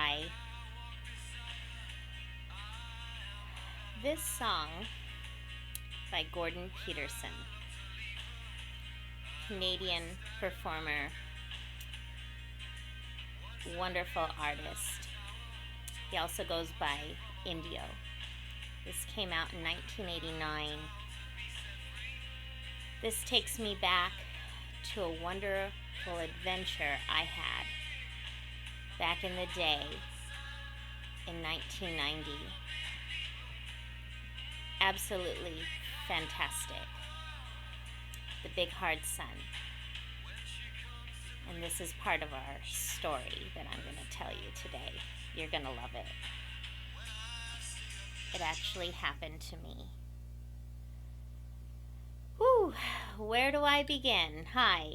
by this song by Gordon Peterson, Canadian performer, wonderful artist. He also goes by Indio. This came out in 1989. This takes me back to a wonderful adventure I had back in the day in 1990. Absolutely fantastic. The Big Hard Sun. And this is part of our story that I'm going to tell you today. You're going to love it. It actually happened to me. Whew, where do I begin? Hi.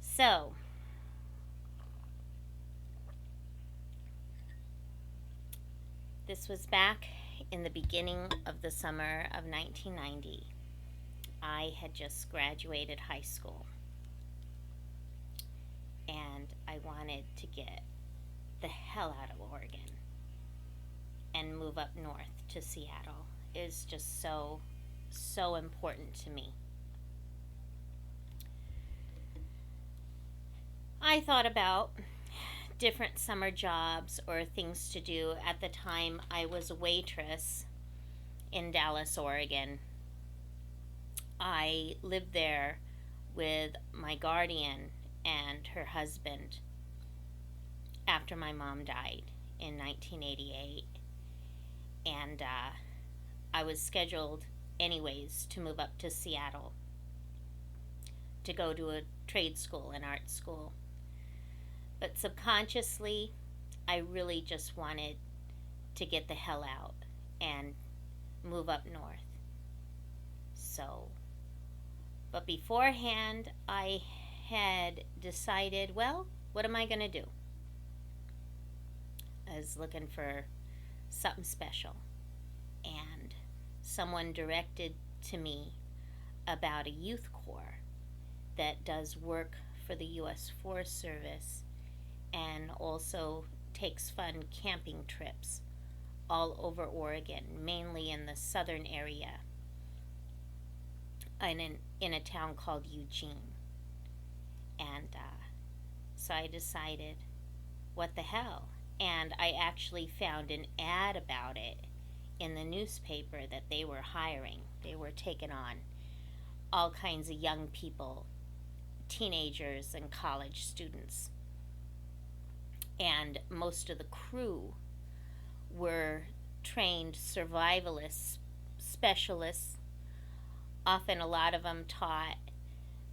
So, this was back in the beginning of the summer of 1990. I had just graduated high school, and I wanted to get the hell out of Oregon and move up north to Seattle. It was just so important to me. I thought about different summer jobs or things to do. At the time, I was a waitress in Dallas, Oregon. I lived there with my guardian and her husband after my mom died in 1988. And I was scheduled anyways to move up to Seattle to go to a trade school, an art school. But subconsciously, I really just wanted to get the hell out and move up north. So, but beforehand, I had decided, well, what am I going to do? I was looking for something special. And someone directed to me about a youth corps that does work for the U.S. Forest Service and also takes fun camping trips all over Oregon, mainly in the southern area, and in a town called Eugene. And so I decided, what the hell? And I actually found an ad about it in the newspaper that they were hiring. They were taking on all kinds of young people, teenagers and college students. And most of the crew were trained survivalist specialists. Often a lot of them taught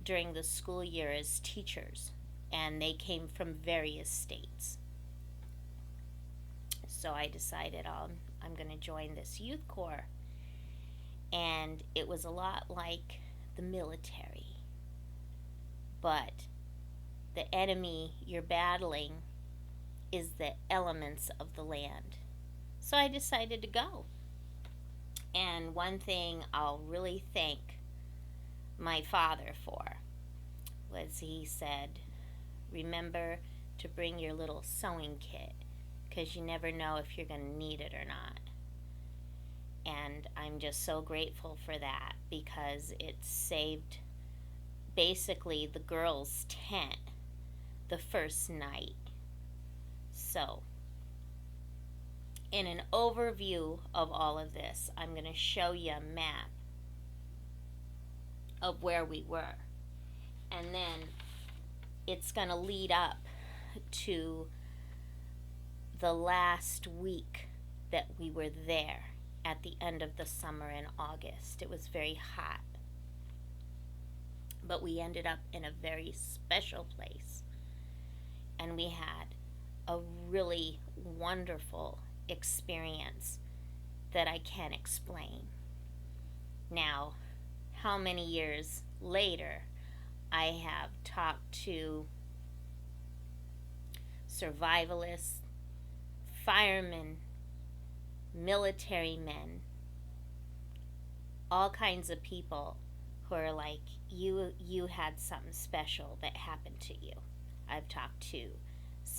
during the school year as teachers, and they came from various states. So I decided I'm going to join this youth corps. And it was a lot like the military. But the enemy you're battling is the elements of the land. So I decided to go. And one thing I'll really thank my father for was he said, remember to bring your little sewing kit, because you never know if you're going to need it or not. And I'm just so grateful for that, because it saved basically the girls' tent the first night. So, in an overview of all of this, I'm going to show you a map of where we were. And then it's going to lead up to the last week that we were there at the end of the summer in August. It was very hot. But we ended up in a very special place. And we had a really wonderful experience that I can't explain. Now, how many years later, I have talked to survivalists, firemen, military men, all kinds of people who are like, you had something special that happened to you. I've talked to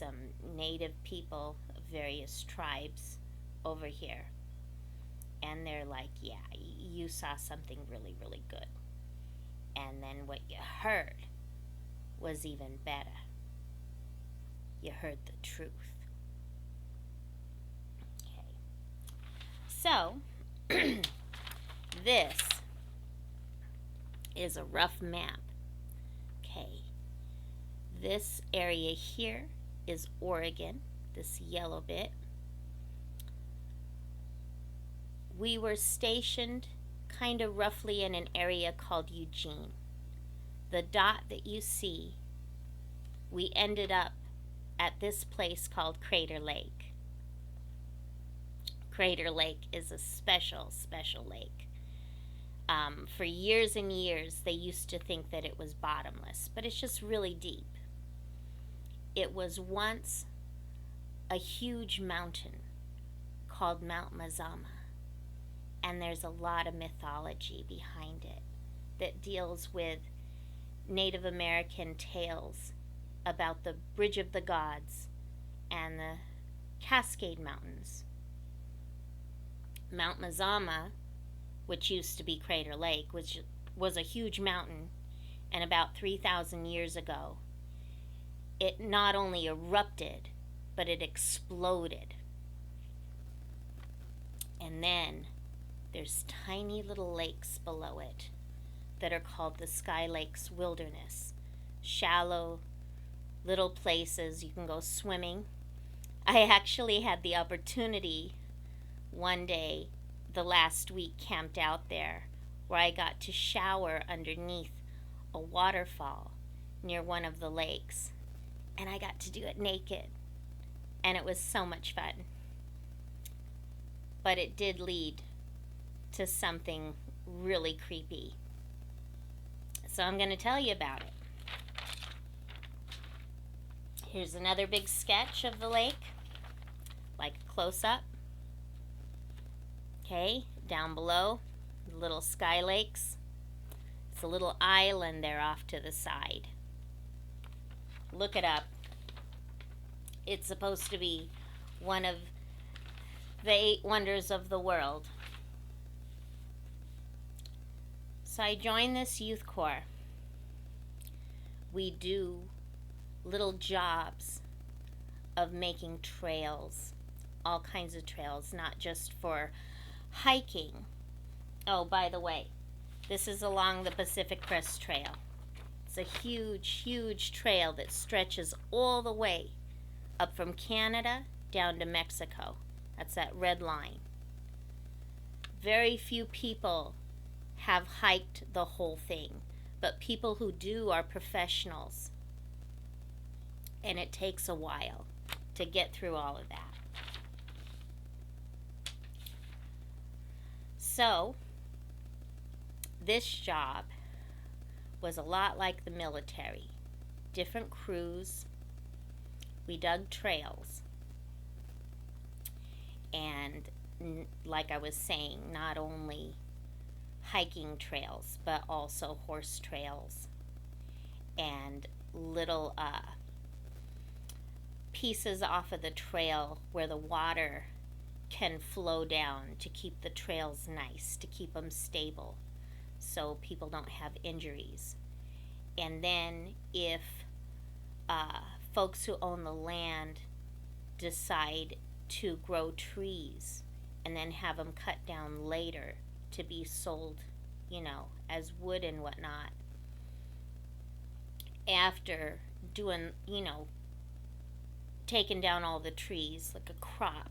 some native people of various tribes over here. And they're like, yeah, you saw something really, really good. And then what you heard was even better. You heard the truth. Okay. So, this is a rough map. Okay. This area here is Oregon, this yellow bit. We were stationed kind of roughly in an area called Eugene. The dot that you see, we ended up at this place called Crater Lake. Crater Lake is a special, special lake. For years and years, they used to think that it was bottomless, but it's just really deep. It was once a huge mountain called Mount Mazama, and there's a lot of mythology behind it that deals with Native American tales about the Bridge of the Gods and the Cascade Mountains. Mount Mazama, which used to be Crater Lake, was a huge mountain, and about 3,000 years ago, it not only erupted, but it exploded. And then there's tiny little lakes below it that are called the Sky Lakes Wilderness. Shallow little places you can go swimming. I actually had the opportunity one day, the last week, camped out there, where I got to shower underneath a waterfall near one of the lakes. And I got to do it naked. And it was so much fun. But it did lead to something really creepy. So I'm going to tell you about it. Here's another big sketch of the lake, like a close-up. Okay, down below, the little Sky Lakes. It's a little island there off to the side. Look it up. It's supposed to be one of the 8 wonders of the world. So I joined this youth corps. We do little jobs of making trails, all kinds of trails, not just for hiking. Oh, by the way, this is along the Pacific Crest Trail. It's a huge, huge trail that stretches all the way up from Canada down to Mexico. That's that red line. Very few people have hiked the whole thing, but people who do are professionals. And it takes a while to get through all of that. So, this job was a lot like the military. Different crews. We dug trails. And like I was saying, not only hiking trails, but also horse trails and little pieces off of the trail where the water can flow down to keep the trails nice, to keep them stable, so people don't have injuries. And then if folks who own the land decide to grow trees and then have them cut down later to be sold, as wood and whatnot, after doing, taking down all the trees like a crop,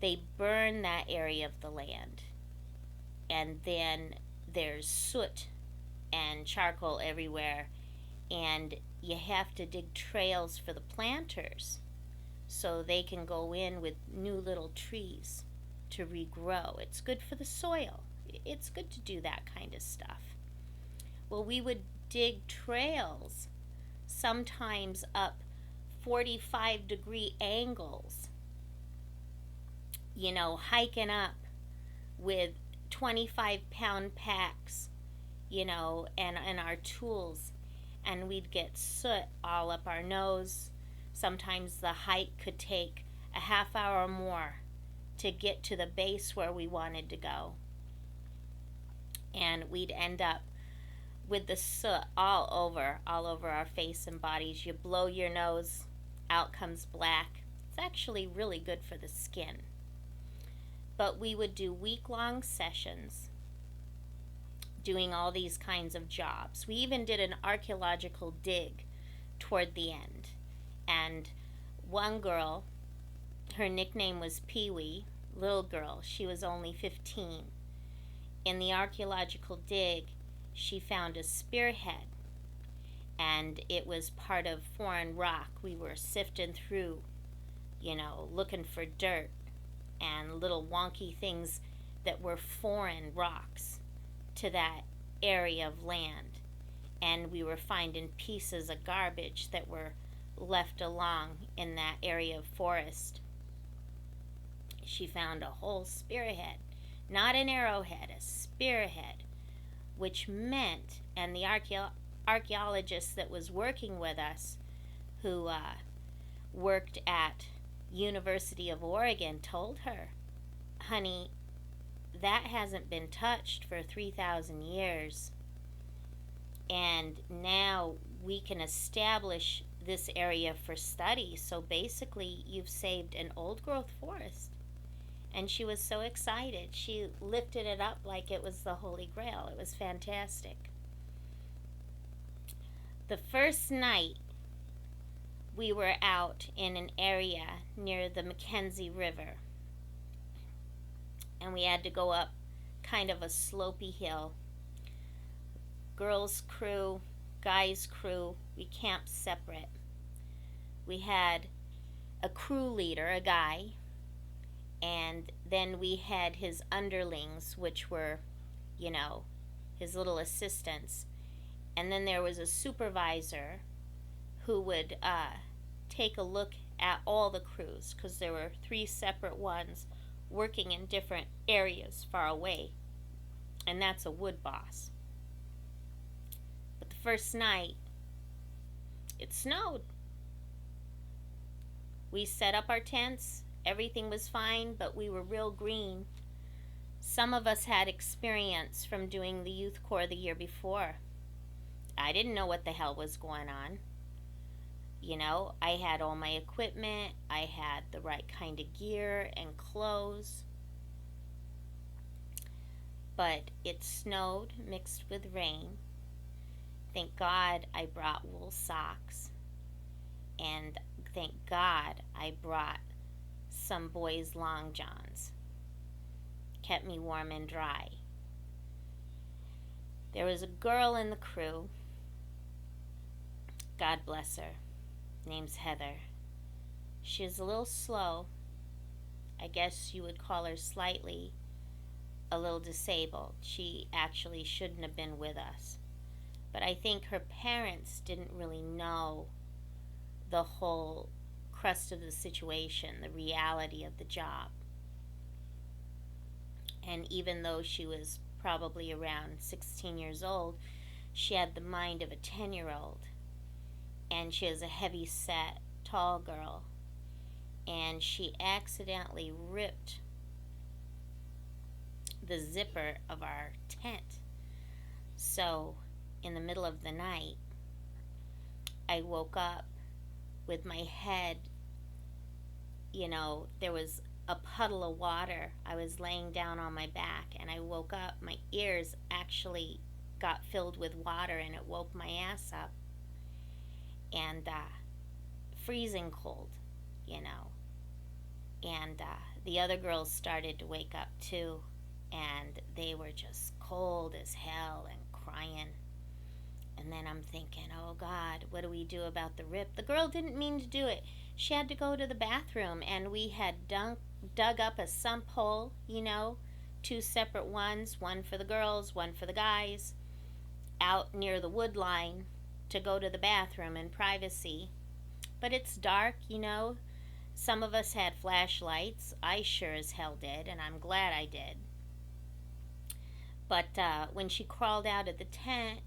they burn that area of the land, and then there's soot and charcoal everywhere, and you have to dig trails for the planters so they can go in with new little trees to regrow. It's good for the soil. It's good to do that kind of stuff. Well, we would dig trails, sometimes up 45-degree angles, hiking up with 25-pound packs, and our tools, and we'd get soot all up our nose, Sometimes the hike could take a half hour or more to get to the base where we wanted to go. And we'd end up with the soot all over our face and bodies. You blow your nose, out comes black. It's actually really good for the skin. But we would do week-long sessions doing all these kinds of jobs. We even did an archaeological dig toward the end. And one girl, her nickname was Pee-wee, little girl, she was only 15. In the archaeological dig, she found a spearhead, and it was part of foreign rock. We were sifting through, looking for dirt and little wonky things that were foreign rocks to that area of land. And we were finding pieces of garbage that were left along in that area of forest. She found a whole spearhead, not an arrowhead, a spearhead, which meant, and the archaeologist that was working with us, who worked at University of Oregon, told her, honey, that hasn't been touched for 3,000 years. And now we can establish this area for study. So basically, you've saved an old growth forest. And she was so excited. She lifted it up like it was the Holy Grail. It was fantastic. The first night, we were out in an area near the Mackenzie River. And we had to go up kind of a slopey hill. Girls' crew, guys' crew, we camped separate. We had a crew leader, a guy, and then we had his underlings, which were, his little assistants. And then there was a supervisor who would take a look at all the crews, because there were 3 separate ones working in different areas far away. And that's a wood boss. But the first night, it snowed. We set up our tents. Everything was fine, but we were real green. Some of us had experience from doing the youth corps the year before. I didn't know what the hell was going on. I had all my equipment. I had the right kind of gear and clothes. But it snowed mixed with rain. Thank God I brought wool socks. And thank God I brought some boys' long johns. Kept me warm and dry. There was a girl in the crew, God bless her, name's Heather. She was a little slow. I guess you would call her slightly a little disabled. She actually shouldn't have been with us. But I think her parents didn't really know the whole crust of the situation, the reality of the job. And even though she was probably around 16 years old, she had the mind of a 10-year-old. And she was a heavy-set, tall girl. And she accidentally ripped the zipper of our tent. So, in the middle of the night, I woke up with my head, there was a puddle of water. I was laying down on my back, and I woke up. My ears actually got filled with water, and it woke my ass up. And freezing cold, And the other girls started to wake up too, and they were just cold as hell and crying. And then I'm thinking, oh God, what do we do about the rip? The girl didn't mean to do it. She had to go to the bathroom, and we had dug up a sump hole, 2 separate ones, one for the girls, one for the guys, out near the wood line to go to the bathroom in privacy. But it's dark, Some of us had flashlights. I sure as hell did, and I'm glad I did. But when she crawled out of the tent,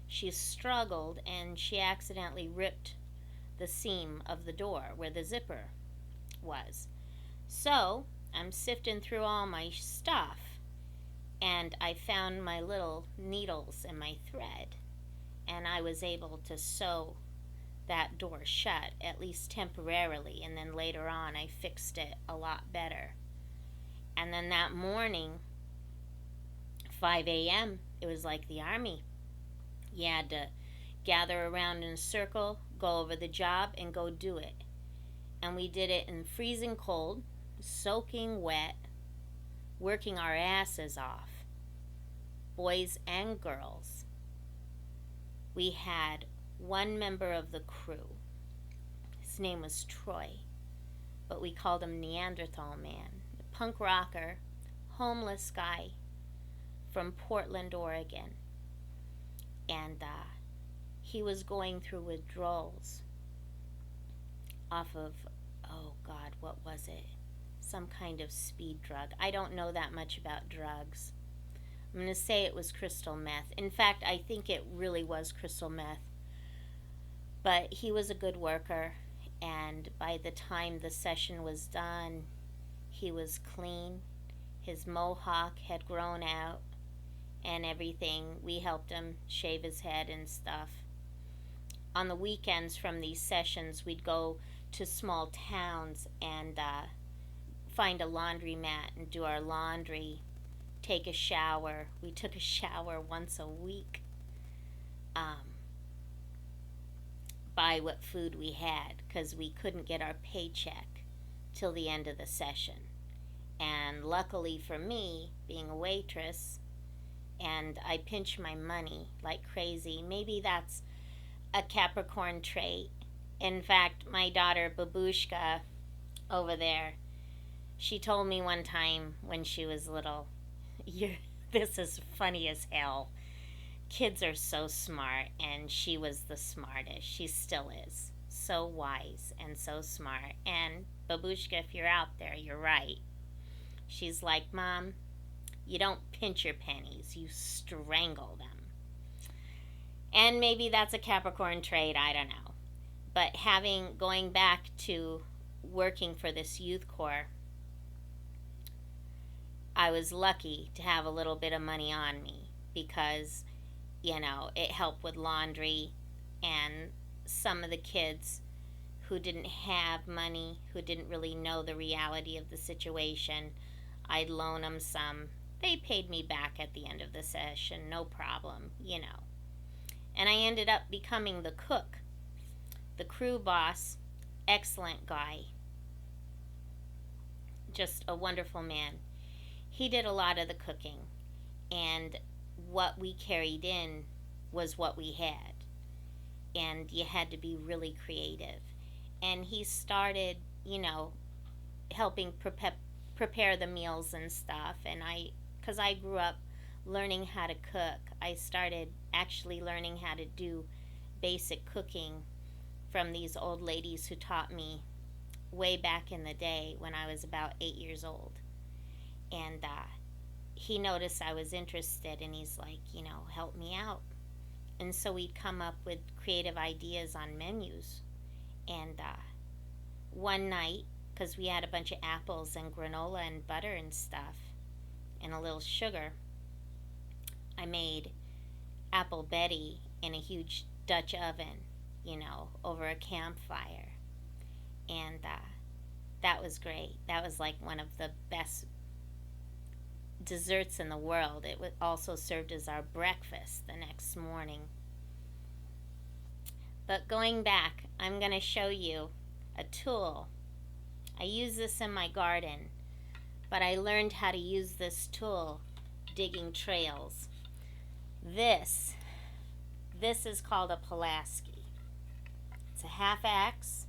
she struggled, and she accidentally ripped the seam of the door where the zipper was. So I'm sifting through all my stuff, and I found my little needles and my thread, and I was able to sew that door shut, at least temporarily, and then later on I fixed it a lot better. And then that morning, 5 a.m., it was like the army. You had to gather around in a circle, go over the job, and go do it. And we did it in freezing cold, soaking wet, working our asses off, boys and girls. We had one member of the crew. His name was Troy, but we called him Neanderthal Man. A punk rocker, homeless guy from Portland, Oregon. And he was going through withdrawals off of, oh God, what was it? Some kind of speed drug. I don't know that much about drugs. I'm going to say it was crystal meth. In fact, I think it really was crystal meth. But he was a good worker, and by the time the session was done, he was clean. His mohawk had grown out and everything. We helped him shave his head and stuff. On the weekends from these sessions, we'd go to small towns and find a laundromat and do our laundry, take a shower. We took a shower once a week. Buy what food we had, because we couldn't get our paycheck till the end of the session. And luckily for me, being a waitress, and I pinch my money like crazy. Maybe that's a Capricorn trait. In fact, my daughter Babushka over there, she told me one time when she was little, this is funny as hell. Kids are so smart, and she was the smartest. She still is. So wise and so smart. And Babushka, if you're out there, you're right. She's like, Mom, you don't pinch your pennies, you strangle them. And maybe that's a Capricorn trait, I don't know. But going back to working for this youth corps, I was lucky to have a little bit of money on me because, it helped with laundry, and some of the kids who didn't have money, who didn't really know the reality of the situation, I'd loan them some. They paid me back at the end of the session, no problem, And I ended up becoming the cook, the crew boss, excellent guy, just a wonderful man. He did a lot of the cooking, and what we carried in was what we had, and you had to be really creative. And he started, helping prepare the meals and stuff, and because I grew up learning how to cook, I started actually learning how to do basic cooking from these old ladies who taught me way back in the day when I was about 8 years old. And he noticed I was interested, and he's like, help me out. And so we'd come up with creative ideas on menus. And one night, because we had a bunch of apples and granola and butter and stuff and a little sugar, I made apple Betty in a huge Dutch oven, over a campfire. And that was great. That was like one of the best desserts in the world. It was also served as our breakfast the next morning. But going back, I'm going to show you a tool. I use this in my garden, but I learned how to use this tool digging trails. This is called a Pulaski. It's a half axe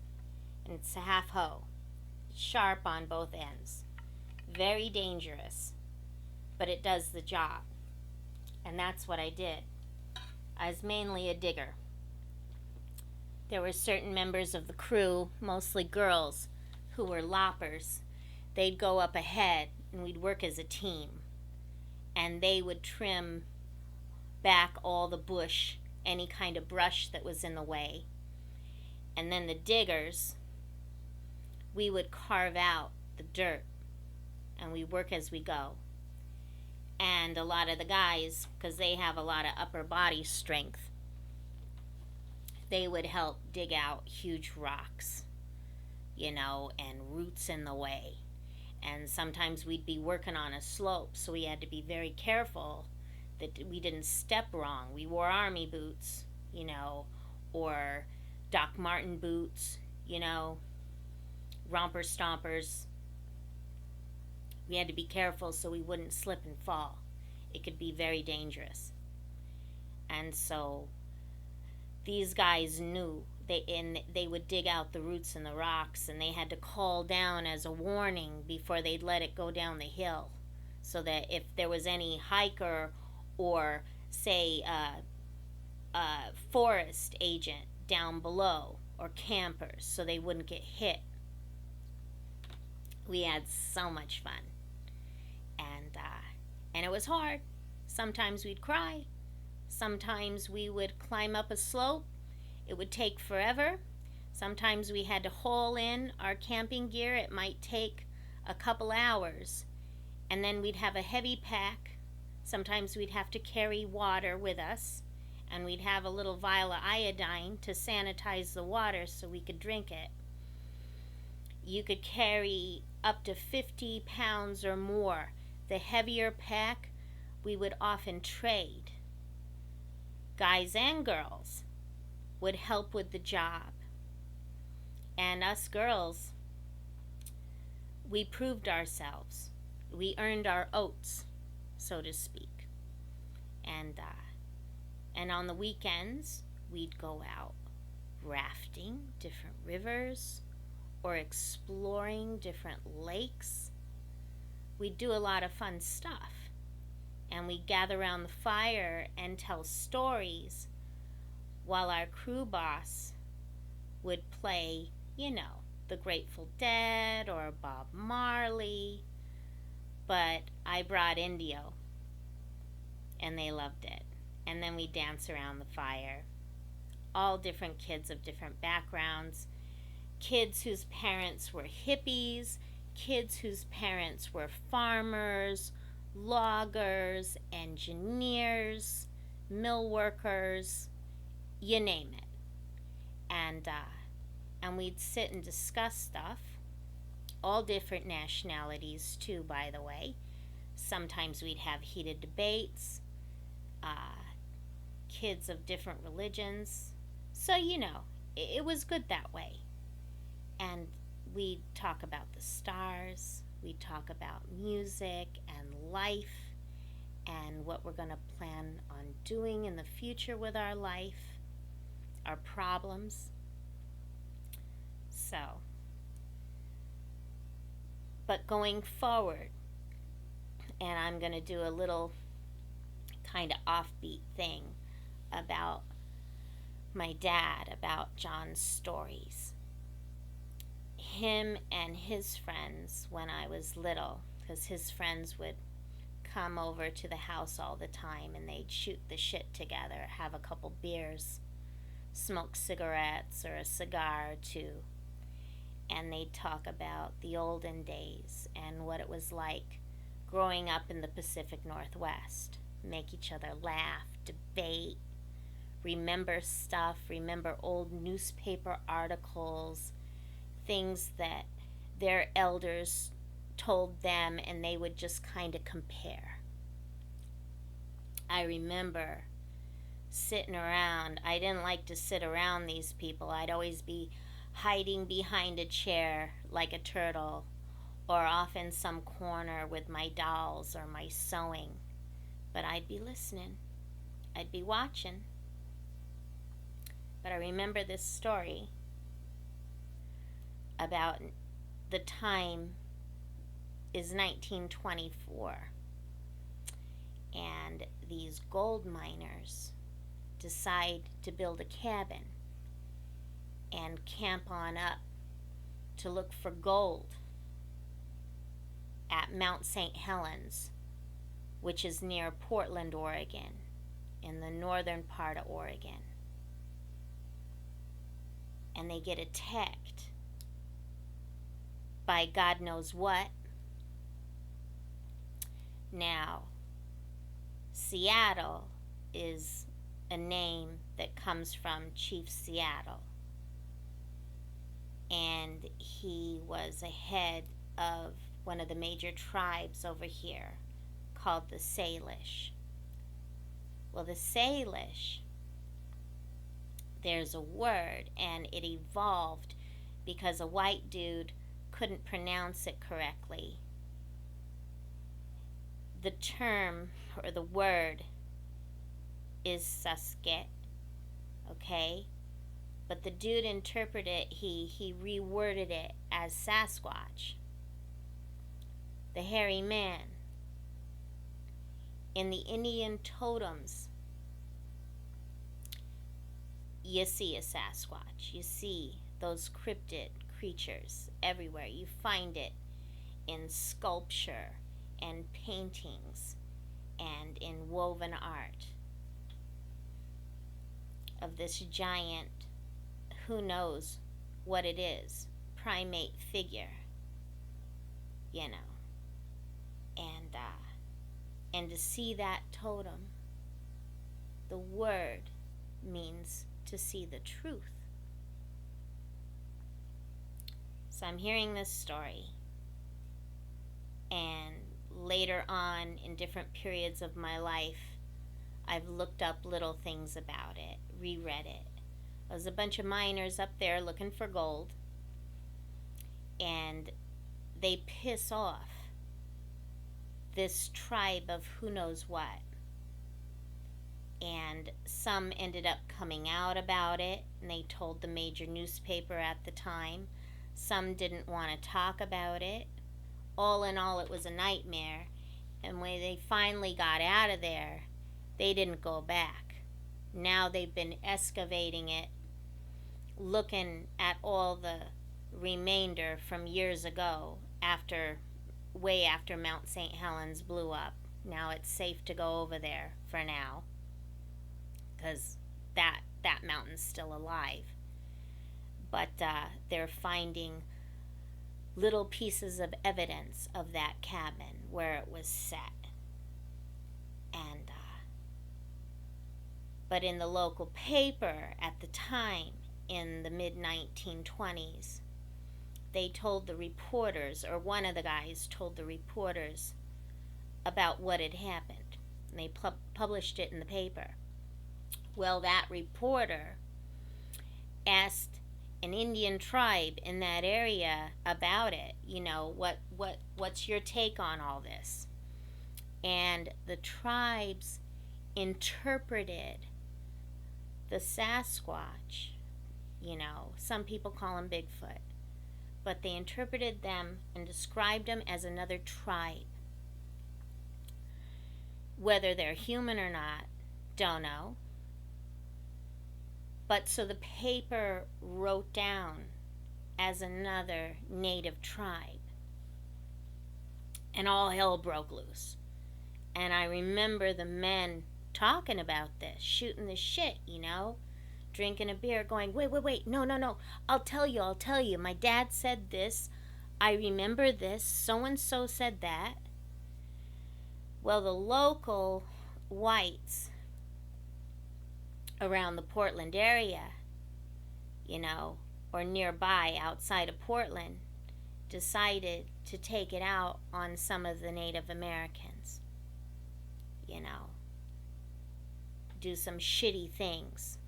and it's a half hoe. Sharp on both ends. Very dangerous, but it does the job. And that's what I did. I was mainly a digger. There were certain members of the crew, mostly girls, who were loppers. They'd go up ahead and we'd work as a team. And they would trim back all the bush, any kind of brush that was in the way. And then the diggers, we would carve out the dirt and we work as we go. And a lot of the guys, because they have a lot of upper body strength, they would help dig out huge rocks, and roots in the way. And sometimes we'd be working on a slope, so we had to be very careful that we didn't step wrong. We wore army boots, or Doc Martin boots, romper stompers. We had to be careful so we wouldn't slip and fall. It could be very dangerous. And so these guys knew they would dig out the roots in the rocks, and they had to call down as a warning before they'd let it go down the hill, so that if there was any hiker or say a forest agent down below or campers, so they wouldn't get hit. We had so much fun, and it was hard. Sometimes we'd cry. Sometimes we would climb up a slope. It would take forever. Sometimes we had to haul in our camping gear. It might take a couple hours. And then we'd have a heavy pack. Sometimes we'd have to carry water with us. And we'd have a little vial of iodine to sanitize the water so we could drink it. You could carry up to 50 pounds or more. The heavier pack, we would often trade. Guys and girls would help with the job. And us girls, we proved ourselves. We earned our oats, so to speak. And on the weekends, we'd go out rafting different rivers or exploring different lakes. We'd do a lot of fun stuff. And we'd gather around the fire and tell stories while our crew boss would play, the Grateful Dead or Bob Marley. But I brought Indio, and they loved it. And then we dance around the fire. All different kids of different backgrounds. Kids whose parents were hippies, kids whose parents were farmers, loggers, engineers, mill workers, you name it. And we'd sit and discuss stuff. All different nationalities too, by the way. Sometimes we'd have heated debates. Kids of different religions. So, it was good that way. And we'd talk about the stars. We'd talk about music and life and what we're going to plan on doing in the future with our life, our problems. So, but going forward, and I'm going to do a little kind of offbeat thing about my dad, about John's stories. Him and his friends, when I was little, because his friends would come over to the house all the time and they'd shoot the shit together, have a couple beers, smoke cigarettes or a cigar or two, and they'd talk about the olden days and what it was like growing up in the Pacific Northwest. Make each other laugh, debate, remember stuff, remember old newspaper articles, things that their elders told them, and they would just kind of compare. I remember sitting around. I didn't like to sit around these people. I'd always be hiding behind a chair like a turtle, or off in some corner with my dolls or my sewing. But I'd be listening. I'd be watching. But I remember this story about the time is 1924, and these gold miners decide to build a cabin and camp on up to look for gold at Mount St. Helens, which is near Portland, Oregon, in the northern part of Oregon. and they get attacked by God knows what. Now, Seattle is a name that comes from Chief Seattle, and he was a head of one of the major tribes over here called the Salish. Well, the Salish, there's a word, and it evolved because a white dude couldn't pronounce it correctly. The term or the word is Susket, okay? But the dude interpreted it, he reworded it as Sasquatch, the hairy man. In the Indian totems, you see a Sasquatch. You see those cryptid creatures everywhere. You find it in sculpture and paintings and in woven art of this giant, who knows what it is, primate figure, you know. And to see that totem, the word means to see the truth. So I'm hearing this story, and later on in different periods of my life, I've looked up little things about it, reread it. There's a bunch of miners up there looking for gold, and they piss off this tribe of who knows what. And some ended up coming out about it, and they told the major newspaper at the time. Some didn't want to talk about it. All in all, it was a nightmare. And when they finally got out of there, they didn't go back. Now they've been excavating it, looking at all the remainder from years ago, way after Mount St. Helens blew up. Now it's safe to go over there for now, because that mountain's still alive. But they're finding little pieces of evidence of that cabin where it was set. And but in the local paper at the time, in the mid-1920s, they told the reporters, or one of the guys told the reporters about what had happened. And they published it in the paper. Well, that reporter asked an Indian tribe in that area about it. You know, what's your take on all this? And the tribes interpreted the Sasquatch, you know, some people call him Bigfoot, but they interpreted them and described them as another tribe. Whether they're human or not, don't know. But so the paper wrote down as another native tribe. And all hell broke loose. And I remember the men talking about this, shooting the shit, you know, drinking a beer, going, wait, no, I'll tell you, my dad said this, I remember this, so-and-so said that. Well, the local whites around the Portland area, you know, or nearby outside of Portland, decided to take it out on some of the Native Americans, you know, do some shitty things,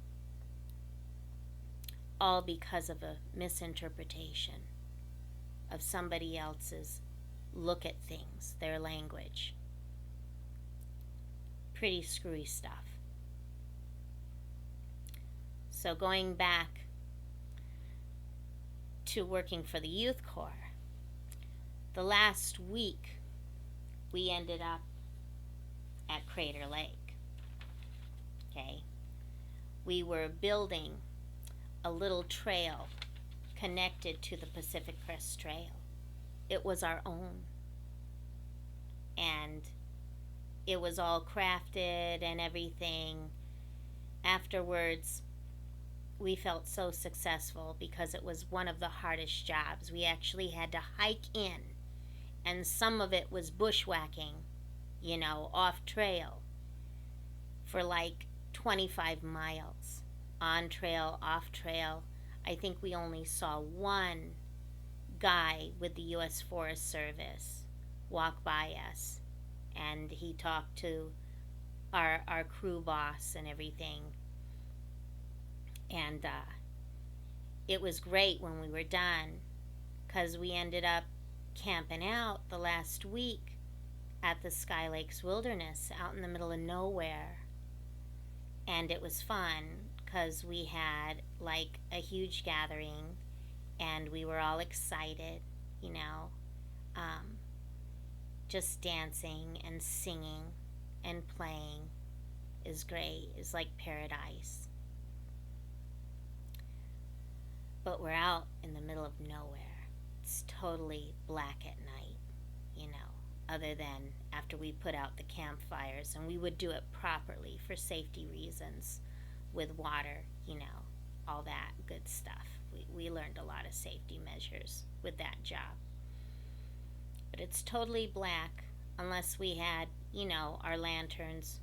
all because of a misinterpretation of somebody else's look at things, their language. Pretty screwy stuff. So going back to working for the Youth Corps, the last week we ended up at Crater Lake. Okay, we were building a little trail connected to the Pacific Crest Trail. It was our own, and it was all crafted and everything. Afterwards, we felt so successful because it was one of the hardest jobs. We actually had to hike in, and some of it was bushwhacking, off trail for like 25 miles. On trail, off trail. I think we only saw one guy with the U.S. Forest Service walk by us, and he talked to our crew boss and everything. And it was great when we were done because we ended up camping out the last week at the Sky Lakes Wilderness out in the middle of nowhere. And it was fun because we had like a huge gathering and we were all excited, just dancing and singing and playing is great. It's like paradise. But we're out in the middle of nowhere. It's totally black at night, other than after we put out the campfires, and we would do it properly for safety reasons with water, all that good stuff. We learned a lot of safety measures with that job. But it's totally black unless we had, our lanterns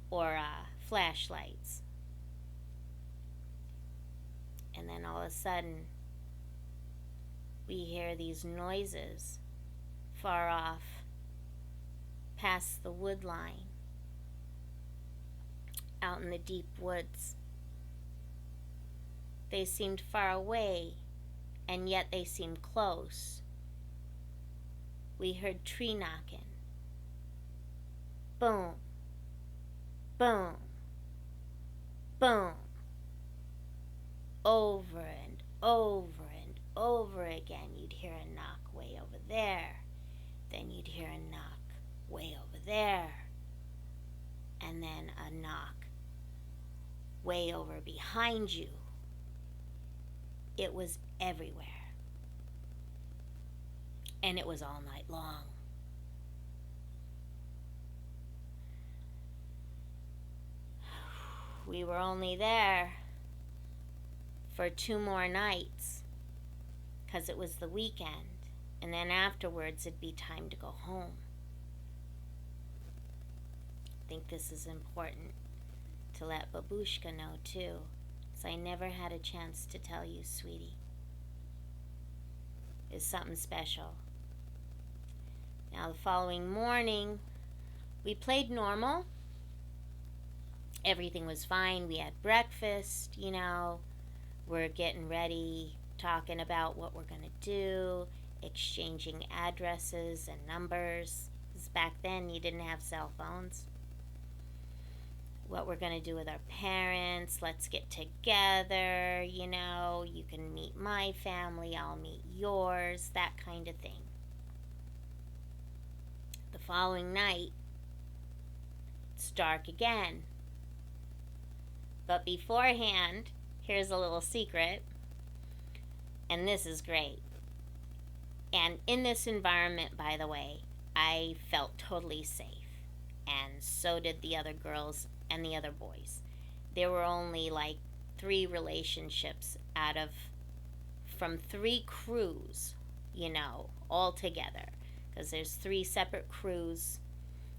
or flashlights. And then all of a sudden, we hear these noises far off past the wood line out in the deep woods. They seemed far away, and yet they seemed close. We heard tree knocking. Boom, boom, boom. Over and over and over again, you'd hear a knock way over there. Then you'd hear a knock way over there. And then a knock way over behind you. It was everywhere. And it was all night long. We were only there for 2 more nights because it was the weekend, and then afterwards it'd be time to go home. I think this is important to let Babushka know too, because I never had a chance to tell you, sweetie. It's something special. Now the following morning we played normal. Everything was fine. We had breakfast, We're getting ready, talking about what we're going to do, exchanging addresses and numbers. Because back then you didn't have cell phones. What we're going to do with our parents. Let's get together, You can meet my family, I'll meet yours, that kind of thing. The following night, it's dark again. But beforehand, here's a little secret, and this is great. And in this environment, by the way, I felt totally safe, and so did the other girls and the other boys. There were only like 3 relationships from 3 crews, all together, because there's 3 separate crews.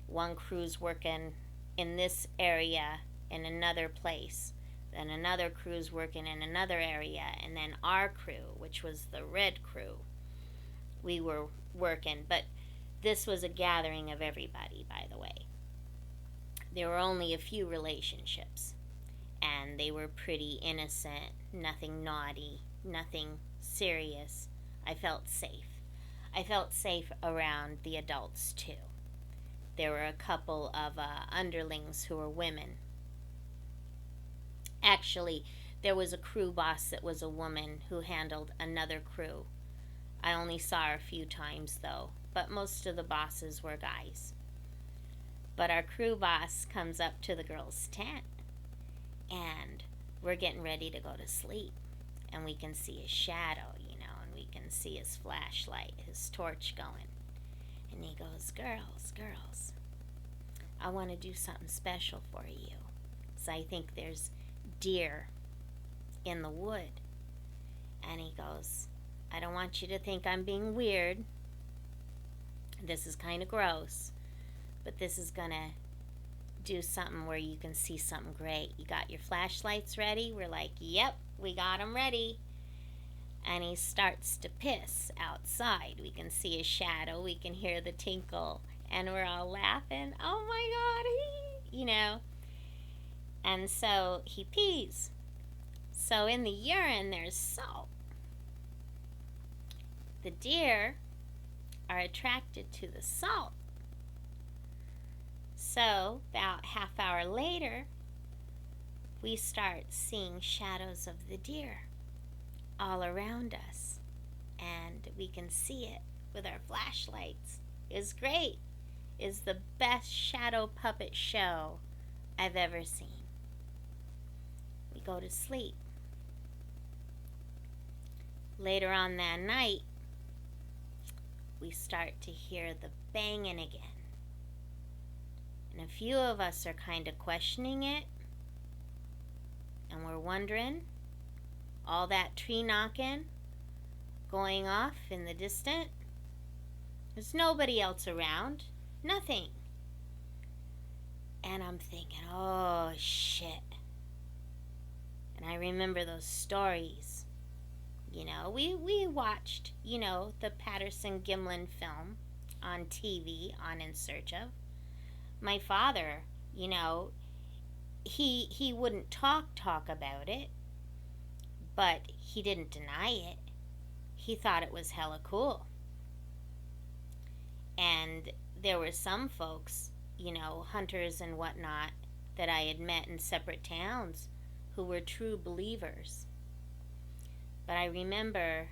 One crew's working in this area in another place. Then another crew's working in another area, and then our crew, which was the red crew, we were working. But this was a gathering of everybody, by the way. There were only a few relationships, and they were pretty innocent, nothing naughty, nothing serious. I felt safe. I felt safe around the adults too. There were a couple of underlings who were women. Actually, there was a crew boss that was a woman who handled another crew. I only saw her a few times though, but most of the bosses were guys. But our crew boss comes up to the girls' tent, and we're getting ready to go to sleep, and we can see his shadow, and we can see his flashlight, his torch going. And he goes, girls, I want to do something special for you. So I think there's deer in the wood. And he goes, I don't want you to think I'm being weird. This is kind of gross, but this is gonna do something where you can see something great. You got your flashlights ready? We're like, yep, we got them ready. And he starts to piss outside. We can see his shadow, we can hear the tinkle, and we're all laughing. Oh my God, you know. And so he pees. So in the urine, there's salt. The deer are attracted to the salt. So about half hour later, we start seeing shadows of the deer all around us, and we can see it with our flashlights. It's great. It's the best shadow puppet show I've ever seen. We go to sleep. Later on that night, we start to hear the banging again. And a few of us are kind of questioning it. And we're wondering, all that tree knocking going off in the distance, there's nobody else around. Nothing. And I'm thinking, oh shit. And I remember those stories. You know, we watched, you know, the Patterson-Gimlin film on TV, on In Search of. My father, you know, he wouldn't talk about it, but he didn't deny it. He thought it was hella cool. And there were some folks, you know, hunters and whatnot, that I had met in separate towns who were true believers. But I remember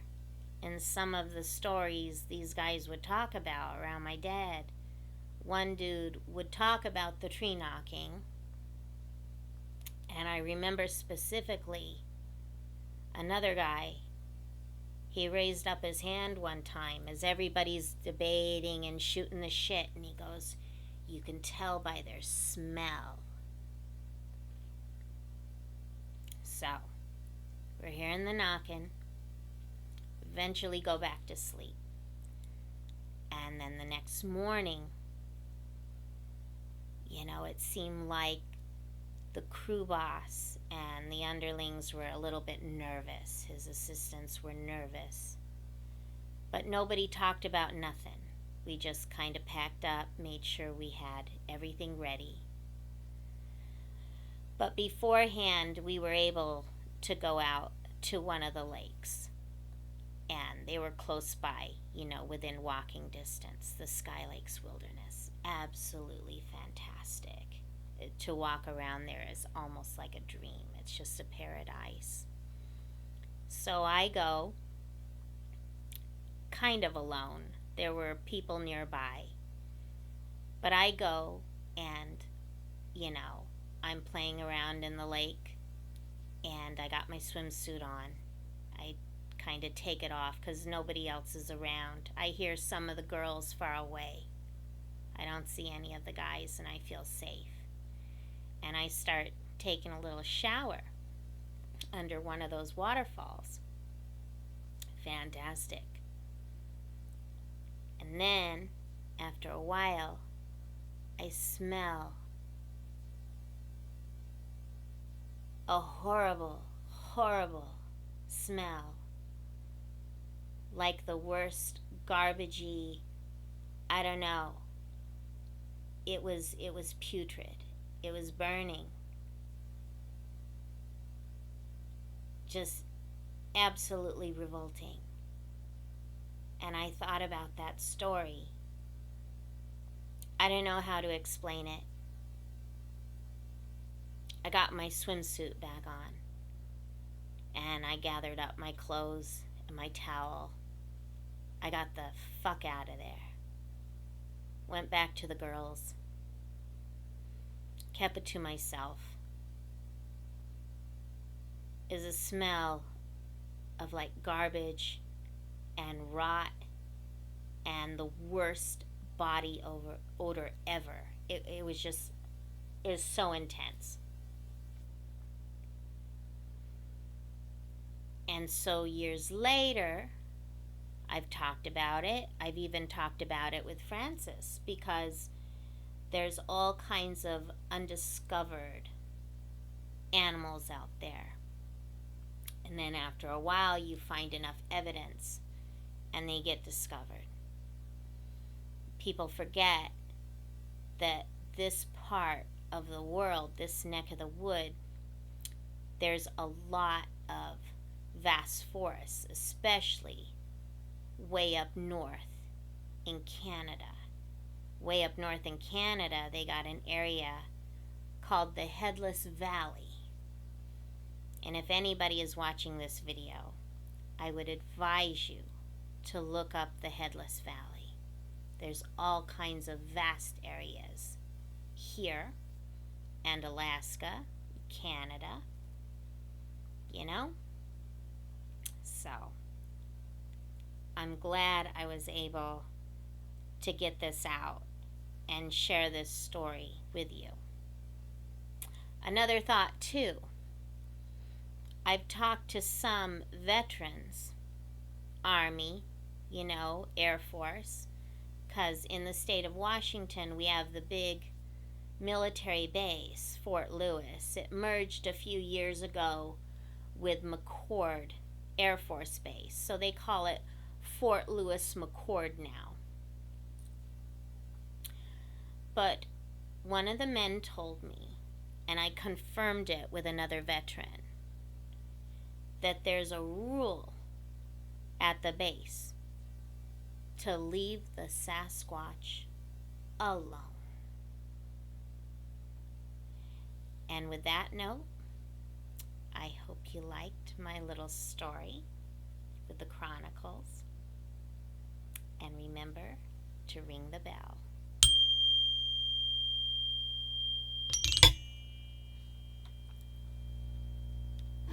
in some of the stories these guys would talk about around my dad, one dude would talk about the tree knocking. And I remember specifically another guy, he raised up his hand one time as everybody's debating and shooting the shit, and he goes, you can tell by their smell. So, we're hearing the knocking, eventually go back to sleep. And then the next morning, you know, it seemed like the crew boss and the underlings were a little bit nervous. His assistants were nervous. But nobody talked about nothing. We just kind of packed up, made sure we had everything ready. But beforehand, we were able to go out to one of the lakes. And they were close by, you know, within walking distance, the Sky Lakes Wilderness. Absolutely fantastic. To walk around there is almost like a dream. It's just a paradise. So I go kind of alone. There were people nearby. But I go and, you know, I'm playing around in the lake and I got my swimsuit on. I kind of take it off because nobody else is around. I hear some of the girls far away. I don't see any of the guys and I feel safe. And I start taking a little shower under one of those waterfalls. Fantastic. And then, after a while, I smell a horrible, horrible smell. Like the worst garbagey, I don't know. It was putrid. It was burning. Just absolutely revolting. And I thought about that story. I don't know how to explain it. I got my swimsuit back on. And I gathered up my clothes and my towel. I got the fuck out of there. Went back to the girls. Kept it to myself. Is a smell of like garbage and rot and the worst body odor ever. It was just, it was so intense. And so years later, I've talked about it. I've even talked about it with Francis because there's all kinds of undiscovered animals out there. And then after a while, you find enough evidence and they get discovered. People forget that this part of the world, this neck of the wood, there's a lot of vast forests, especially way up north in Canada. Way up north in Canada, they got an area called the Headless Valley. And if anybody is watching this video, I would advise you to look up the Headless Valley. There's all kinds of vast areas here and Alaska, Canada, you know? So, I'm glad I was able to get this out and share this story with you. Another thought, too. I've talked to some veterans, Army, Air Force, because in the state of Washington we have the big military base, Fort Lewis. It merged a few years ago with McChord Air Force Base, so they call it Fort Lewis McChord now. But one of the men told me, and I confirmed it with another veteran, that there's a rule at the base to leave the Sasquatch alone. And with that note, I hope you liked my little story with the Chronicles. And remember to ring the bell.